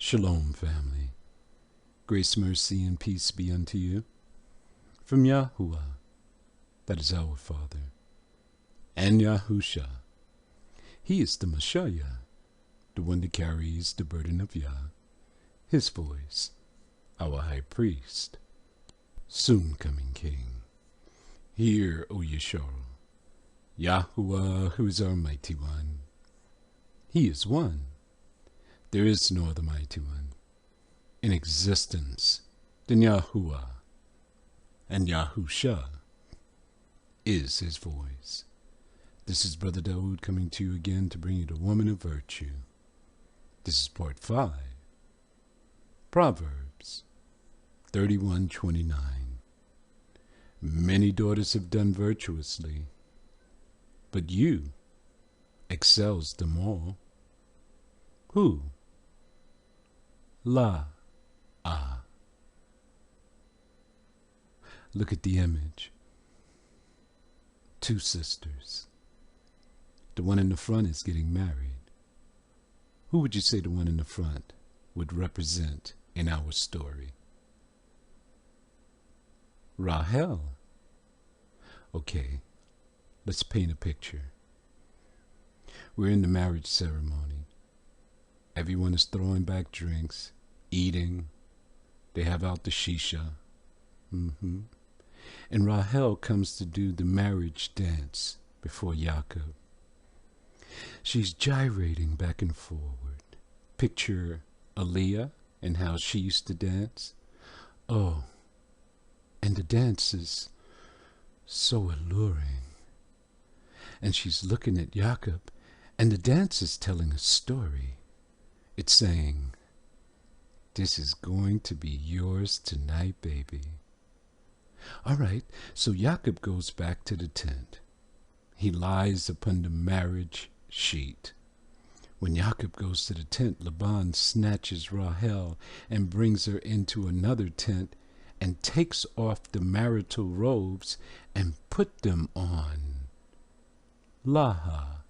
Shalom, family. Grace, mercy, and peace be unto you. From Yahuwah, that is our Father, and Yahusha. He is the Messiah, the one that carries the burden of Yah, his voice, our high priest, soon coming King. Hear, O Yeshua, Yahuwah, who is our mighty one. He is one. There is no other mighty one in existence than Yahuwah, and Yahusha is his voice. This is Brother Dawood coming to you again to bring you the woman of virtue. This is part 5. Proverbs 31:29. Many daughters have done virtuously, but you excels them all. Who? La-ah. Look at the image. 2 sisters. The one in the front is getting married. Who would you say the one in the front would represent in our story? Rahel. Okay, let's paint a picture. We're in the marriage ceremony. Everyone is throwing back drinks, eating. They have out the shisha. And Rahel comes to do the marriage dance before Jacob. She's gyrating back and forward. Picture Aaliyah and how she used to dance. Oh, and the dance is so alluring. And she's looking at Jacob, and the dance is telling a story. It's saying, "This is going to be yours tonight, baby." All right, so Jacob goes back to the tent. He lies upon the marriage sheet. When Jacob goes to the tent, Laban snatches Rahel and brings her into another tent and takes off the marital robes and put them on Laha.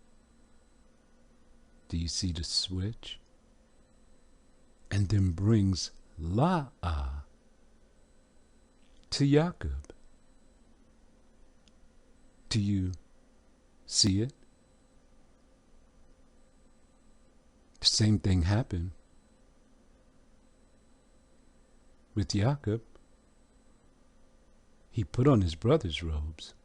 Do you see the switch? And then brings La'ah to Jacob. Do you see it? The same thing happened with Jacob. He put on his brother's robes,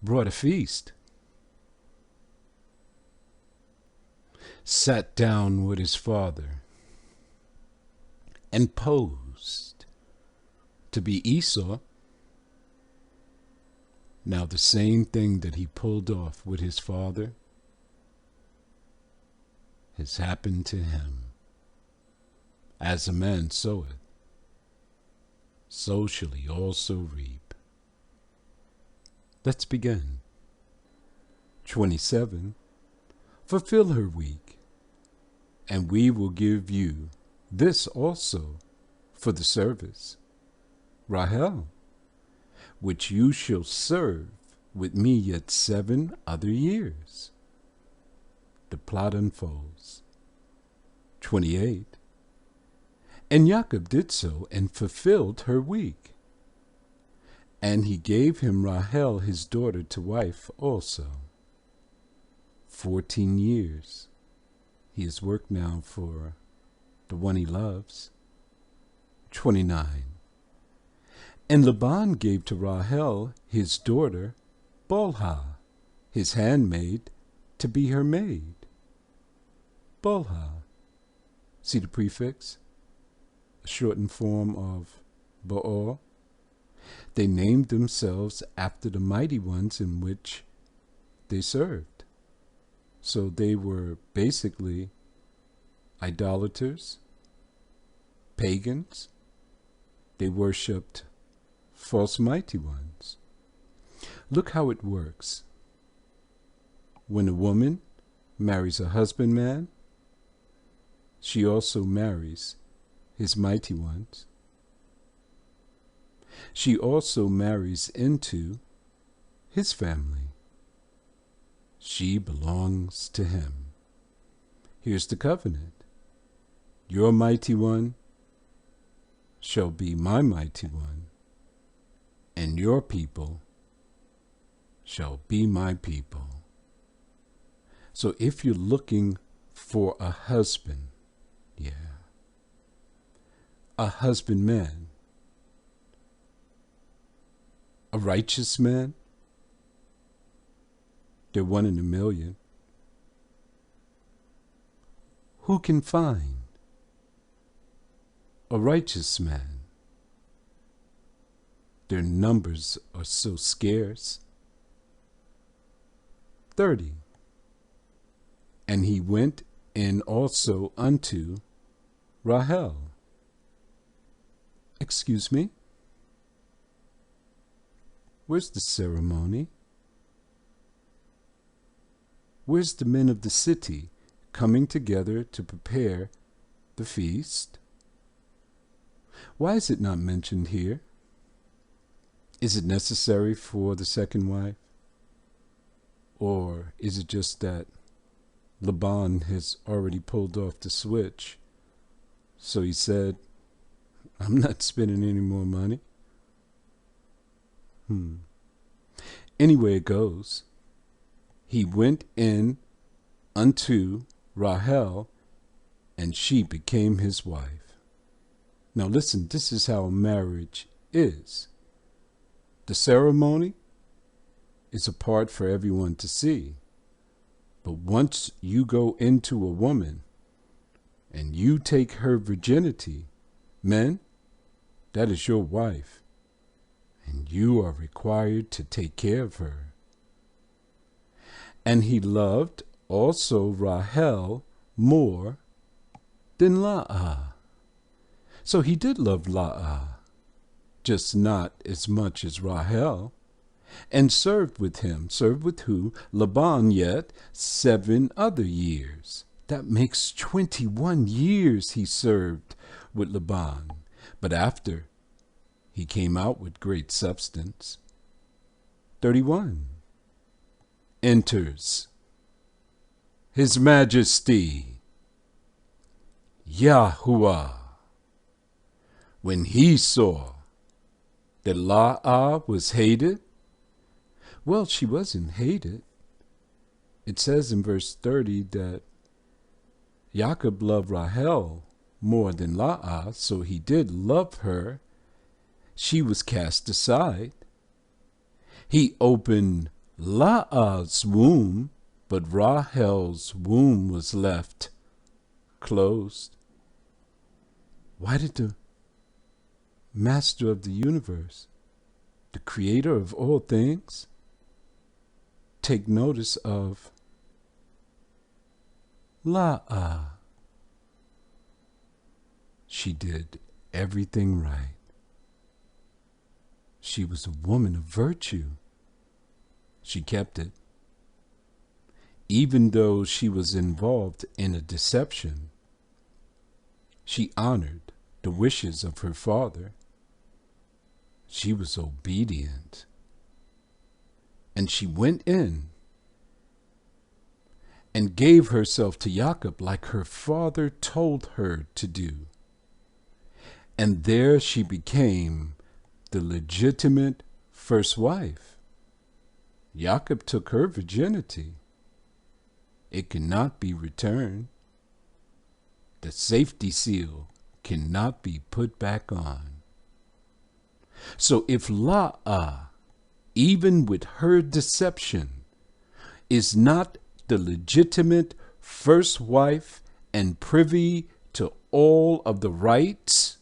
brought a feast, sat down with his father, and posed to be Esau. Now the same thing that he pulled off with his father has happened to him. As a man soweth, so shall he also reap. Let's begin. 27. Fulfill her week, and we will give you this also for the service, Rahel, which you shall serve with me yet 7 other years. The plot unfolds. 28. And Jacob did so and fulfilled her week. And he gave him Rahel his daughter to wife also. 14 years. He has worked now for the one he loves. 29. And Laban gave to Rahel his daughter Bilhah, his handmaid, to be her maid. Bilhah. See the prefix? A shortened form of Baal. They named themselves after the mighty ones in which they served. So they were basically idolaters, pagans. They worshipped false mighty ones. Look how it works. When a woman marries a husbandman, she also marries his mighty ones. She also marries into his family. She belongs to him. Here's the covenant. Your mighty one shall be my mighty one, and your people shall be my people. So if you're looking for a husband, a husbandman, a righteous man, they're one in a million. Who can find a righteous man? Their numbers are so scarce. 30. And he went in also unto Rahel. Excuse me? Where's the ceremony? Where's the men of the city coming together to prepare the feast? Why is it not mentioned here? Is it necessary for the second wife? Or is it just that Laban has already pulled off the switch? So he said, I'm not spending any more money. Anyway it goes. He went in unto Rahel, and she became his wife. Now listen, this is how marriage is. The ceremony is a part for everyone to see. But once you go into a woman and you take her virginity, men, that is your wife, and you are required to take care of her. And he loved also Rahel more than Laah. So he did love Laah, just not as much as Rahel, and served with him. Served with who? Laban yet 7 other years. That makes 21 years he served with Laban. But after, he came out with great substance. 31. Enters His Majesty Yahuwah. When he saw that Laah was hated, well, she wasn't hated. It says in verse 30 that Jacob loved Rahel more than Laah, so he did love her. She was cast aside. He opened Laah's womb, but Rahel's womb was left closed. Why did the master of the universe, the creator of all things, take notice of Laah? She did everything right. She was a woman of virtue. She kept it. Even though she was involved in a deception, she honored the wishes of her father. She was obedient. And she went in and gave herself to Jacob like her father told her to do. And there she became the legitimate first wife. Jacob took her virginity. It cannot be returned. The safety seal cannot be put back on. So if Laah, even with her deception, is not the legitimate first wife and privy to all of the rights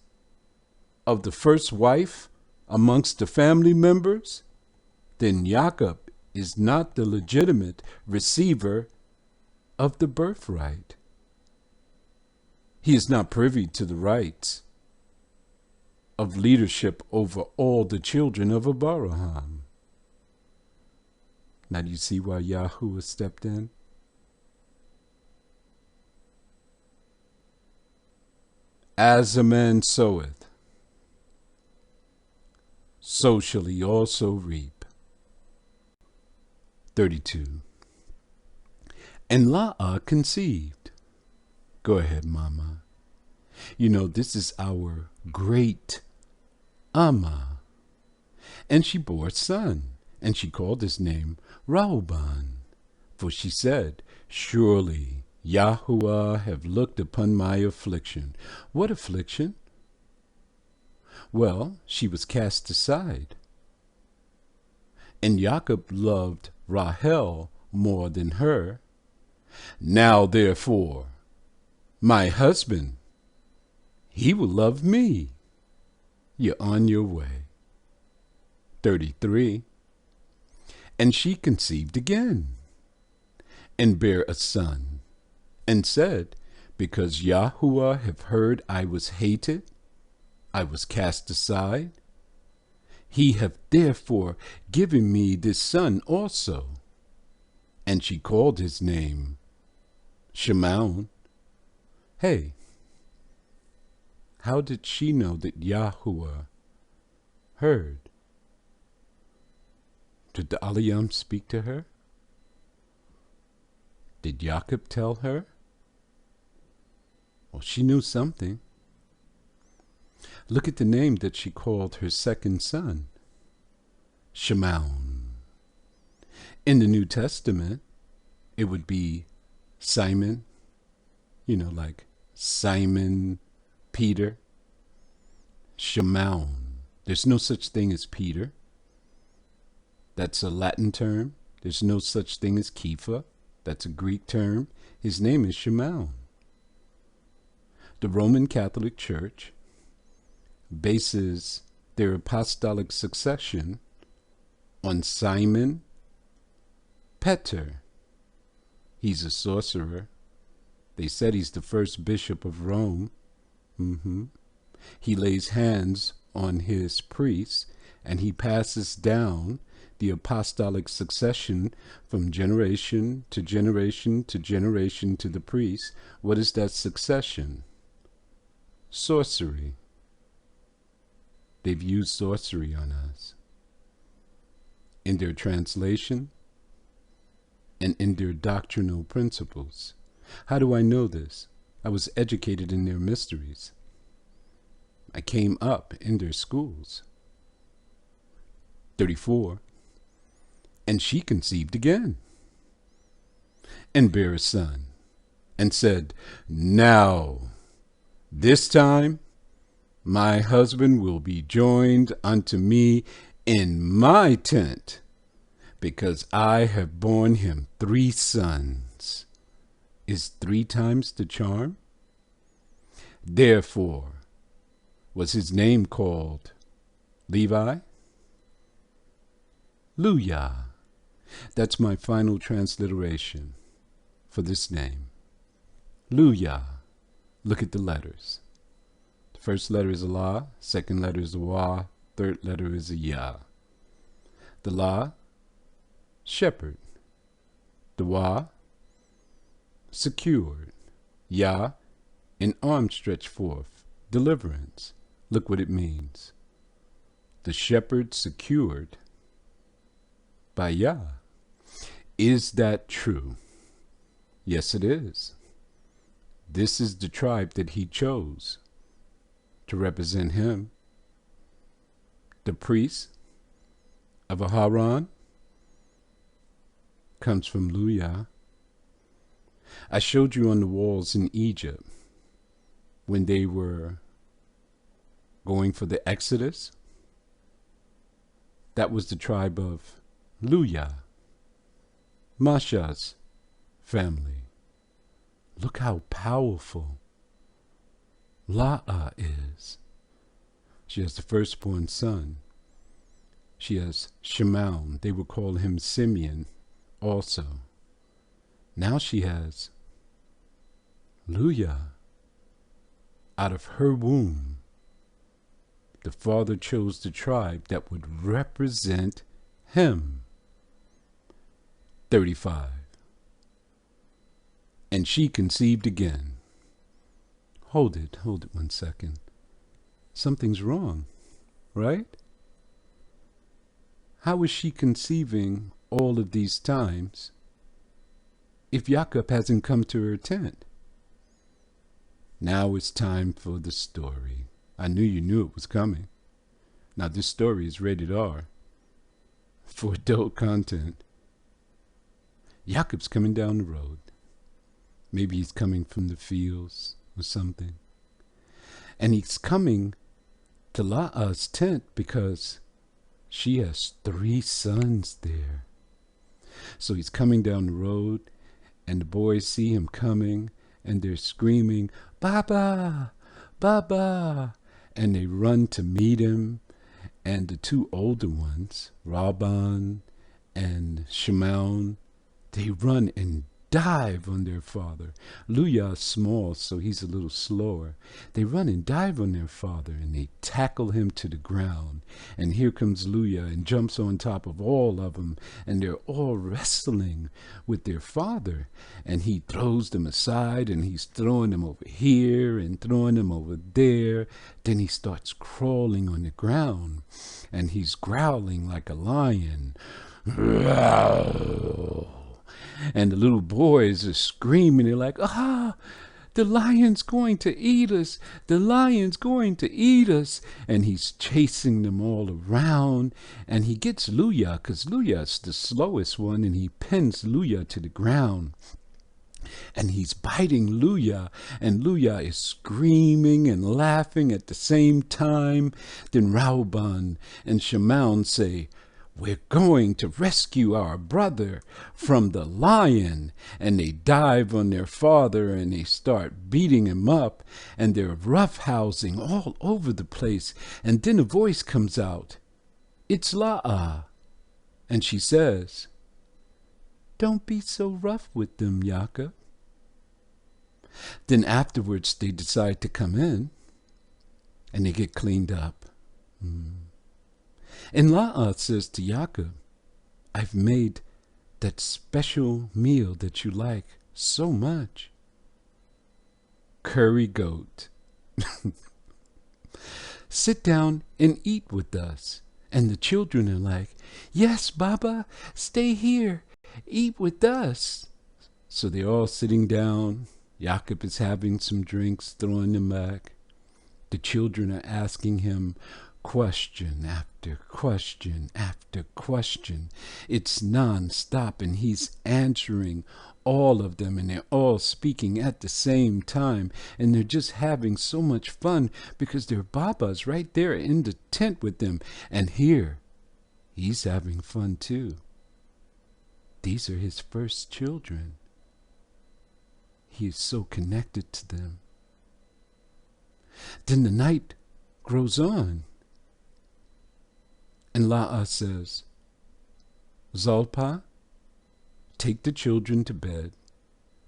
of the first wife amongst the family members, then Jacob is not the legitimate receiver of the birthright. He is not privy to the rights of leadership over all the children of Abraham. Now do you see why Yahuwah stepped in? As a man soweth, so shall he also reap. 32. And Laah conceived, Go ahead, Mama. You know, this is our great Amma. And she bore a son, and she called his name Rauban. For she said, surely Yahuwah have looked upon my affliction. What affliction? Well, she was cast aside. And Jacob loved Rahel more than her. Now therefore, my husband, he will love me. You're on your way. 33. And she conceived again, and bare a son, and said, because Yahuwah have heard I was hated, I was cast aside, he hath therefore given me this son also. And she called his name Shimon. Hey, how did she know that Yahuwah heard? Did the Aliyam speak to her? Did Jacob tell her? Well, she knew something. Look at the name that she called her second son, Shimon. In the New Testament, it would be Simon, like Simon Peter. Shimon. There's no such thing as Peter. That's a Latin term. There's no such thing as Kepha. That's a Greek term. His name is Shimon. The Roman Catholic Church bases their apostolic succession on Simon Peter. He's a sorcerer. They said he's the first bishop of Rome. He lays hands on his priests, and he passes down the apostolic succession from generation to generation to generation to the priests. What is that succession? Sorcery. They've used sorcery on us in their translation and in their doctrinal principles. How do I know this? I was educated in their mysteries. I came up in their schools. 34. And she conceived again, and bare a son, and said, now, this time, my husband will be joined unto me in my tent, because I have borne him 3 sons. Is 3 times the charm? Therefore, was his name called Levi? Luya. That's my final transliteration for this name. Luya. Look at the letters. The first letter is a La, second letter is a Wa, third letter is a Ya. The La, shepherd. The Wa, secured. Ya, an arm stretched forth, deliverance. Look what it means. The shepherd secured by Yah. Is that true? Yes, it is. This is the tribe that he chose to represent him. The priest of Aharon comes from Luya. I showed you on the walls in Egypt when they were going for the Exodus. That was the tribe of Luya, Masha's family. Look how powerful La'a is. She has the firstborn son. She has Shimon. They would call him Simeon also. Now she has Luya. Out of her womb, the father chose the tribe that would represent him. 35. And she conceived again. Hold it 1 second. Something's wrong, right? How is she conceiving all of these times if Jacob hasn't come to her tent? Now it's time for the story. I knew you knew it was coming. Now this story is rated R for adult content. Jacob's coming down the road. Maybe he's coming from the fields or something. And he's coming to La'ah's tent because she has 3 sons there. So he's coming down the road, and the boys see him coming, and they're screaming, "Baba! Baba!" And they run to meet him, and the 2 older ones, Rabban and Shimon, they run and dive on their father. Luya is small, so he's a little slower. They run and dive on their father, and they tackle him to the ground. And here comes Luya and jumps on top of all of them, and they're all wrestling with their father. And he throws them aside, and he's throwing them over here and throwing them over there. Then he starts crawling on the ground, and he's growling like a lion. And the little boys are screaming. They're like, the lion's going to eat us. The lion's going to eat us. And he's chasing them all around. And he gets Luya, because Luya's the slowest one, and he pins Luya to the ground. And he's biting Luya, and Luya is screaming and laughing at the same time. Then Rauban and Shimon say, "We're going to rescue our brother from the lion." And they dive on their father, and they start beating him up, and they're roughhousing all over the place. And then a voice comes out. It's La'ah. And she says, "Don't be so rough with them, Jacob." Then afterwards they decide to come in, and they get cleaned up. And La'ah says to Jacob, "I've made that special meal that you like so much. Curry goat. Sit down and eat with us." And the children are like, "Yes, Baba, stay here, eat with us." So they're all sitting down. Jacob is having some drinks, throwing them back. The children are asking him question after question after question. It's non-stop, and he's answering all of them, and they're all speaking at the same time, and they're just having so much fun because their Baba's right there in the tent with them. And here, he's having fun too. These are his first children. He is so connected to them. Then the night grows on. And La'ah says, "Zalpa, take the children to bed.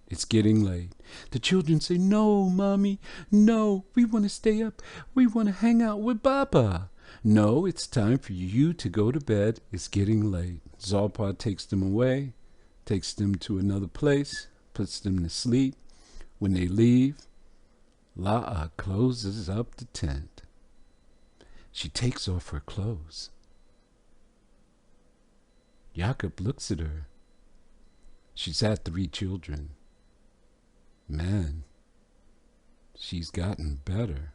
It's getting late." The children say, "No, Mommy, no, we want to stay up. We want to hang out with Baba." "No, it's time for you to go to bed. It's getting late." Zalpa takes them away, takes them to another place, puts them to sleep. When they leave, La'ah closes up the tent. She takes off her clothes. Jacob looks at her. She's had 3 children. Man, she's gotten better.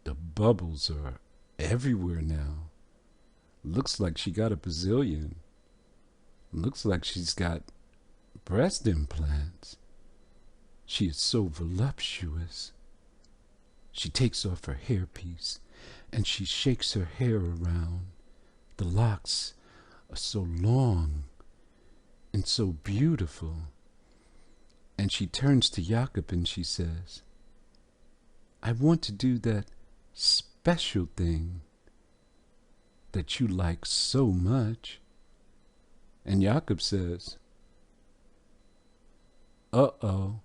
The bubbles are everywhere now. Looks like she got a bazillion. Looks like she's got breast implants. She is so voluptuous. She takes off her hairpiece, and she shakes her hair around. The locks are so long and so beautiful. And she turns to Jacob and she says, "I want to do that special thing that you like so much." And Jacob says, "Uh-oh."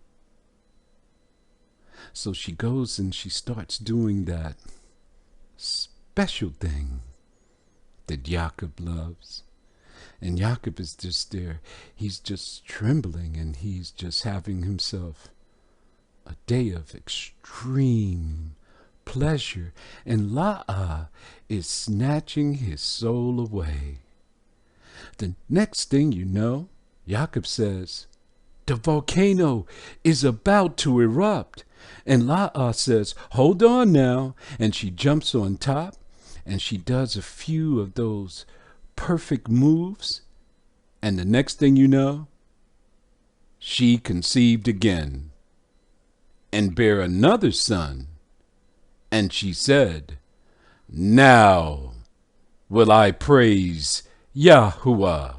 So she goes and she starts doing that special thing that Jacob loves. And Jacob is just there. He's just trembling, and he's just having himself a day of extreme pleasure. And La'ah is snatching his soul away. The next thing you know, Jacob says, "The volcano is about to erupt." And La'ah says, hold on now. And she jumps on top and she does a few of those perfect moves. And the next thing you know, she conceived again and bare another son. And she said, now will I praise Yahuwah.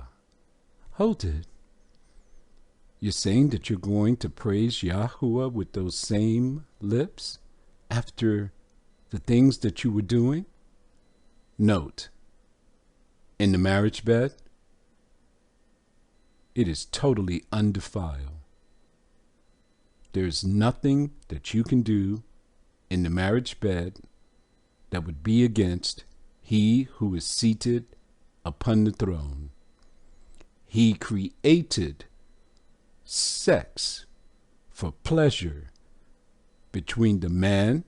Hold it. You're saying that you're going to praise Yahuwah with those same lips after the things that you were doing? Note, in the marriage bed, it is totally undefiled. There's nothing that you can do in the marriage bed that would be against he who is seated upon the throne. He created sex for pleasure between the man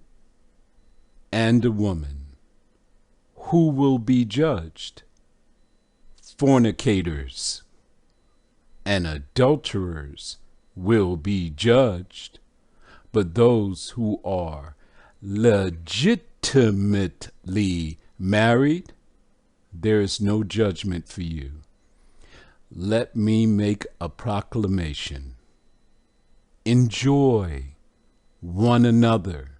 and the woman. Who will be judged? Fornicators and adulterers will be judged, but those who are legitimately married, there is no judgment for you. Let me make a proclamation. Enjoy one another.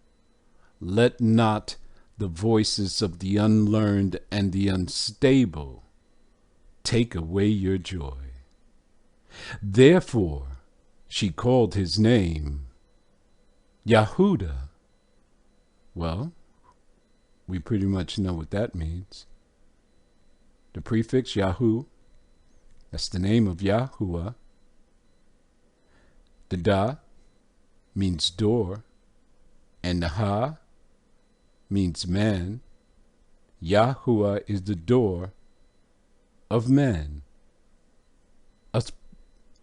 Let not the voices of the unlearned and the unstable take away your joy. Therefore, she called his name Yahudah. Well, we pretty much know what that means. The prefix Yahu, that's the name of Yahuwah. The Da means door, and the Ha means man. Yahuwah is the door of man.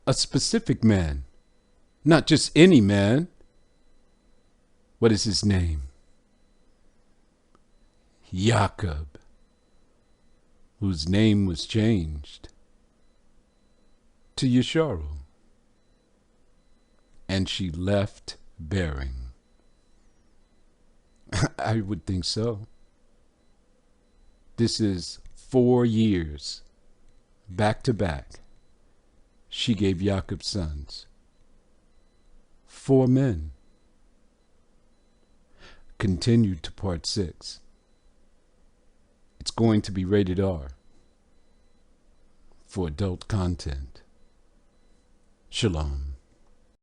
A specific man, not just any man. What is his name? Jacob, whose name was changed to Yesharu, and she left bearing. I would think so. This is 4 years back to back. She gave Jacob sons. 4 men. Continued to part 6. It's going to be rated R for adult content. Shalom.